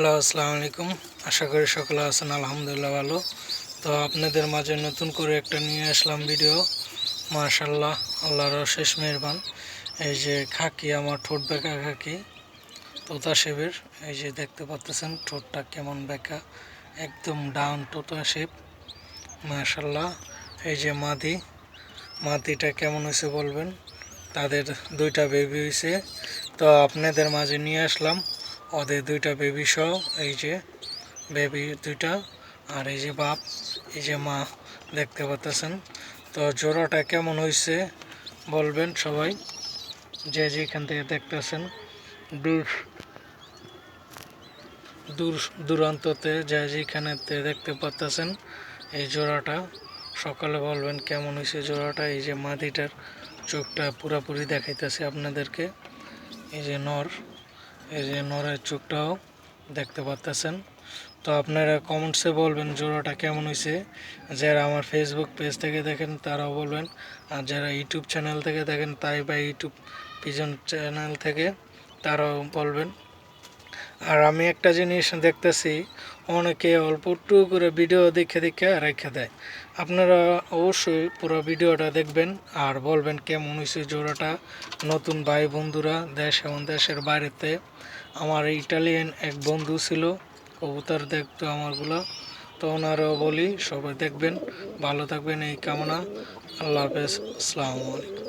Hello, আসসালামু আলাইকুম। আশা করি সকলে আছেন, আলহামদুলিল্লাহ ভালো। তো আপনাদের মাঝে নতুন করে একটা নিয়ে আসলাম ভিডিও। মাশাআল্লাহ, আল্লাহর অশেষ মেহেরবান। এই যে খাকি, আমার ঠোঁট বেঁকা খাকি তোতা শেপের। এই যে দেখতে পাচ্ছেন ঠোঁটটা কেমন বেঁকা, একদম ডাউন তোতা শেপ। মাশাআল্লাহ। এই যে মাদিটা কেমন হয়েছে বলবেন। তাদের দুইটা বেবি হয়েছে, তো আপনাদের মাঝে নিয়ে আসলাম ওদের দুইটা বেবি সহ। এই যে বেবি দুইটা, আর এই যে বাপ, এই যে মা দেখতে পাচ্ছেন। তো জোড়াটা কেমন হয়েছে বলবেন সবাই, যে যেখান থেকে দেখতেছেন। দূর দূর দূরান্ততে যে যেখানে দেখতে পাচ্ছেন এই জোড়াটা, সকালে বলবেন কেমন হয়েছে জোড়াটা। এই যে মাদিটার চোখটা পুরাপুরি দেখাইতেছে আপনাদেরকে। এই যে নরের চোখটাও দেখতে পাচ্ছেন। তো আপনারা কমেন্টসে বলবেন জোড়াটা কেমন হয়েছে। যারা আমার ফেসবুক পেজ থেকে দেখেন তারাও বলবেন, আর যারা ইউটিউব চ্যানেল থেকে দেখেন তাই বা ইউটিউব পিজন চ্যানেল থেকে তারাও বলবেন। আর আমি একটা জিনিস দেখতেছি, অনেকে অল্প একটু করে ভিডিও দেখে রেখে দেয়। আপনারা অবশ্যই পুরো ভিডিওটা দেখবেন আর বলবেন কেমন হয়েছে জোড়াটা। নতুন ভাই বন্ধুরা দেশ এবং দেশের বাইরেতে, আমার ইটালিয়ান এক বন্ধু ছিল, কবুতর দেখতো আমারগুলো। তো ওনারাও বলি সবাই দেখবেন, ভালো থাকবেন এই কামনা। আল্লাহ হাফেজ, আসসালামু আলাইকুম।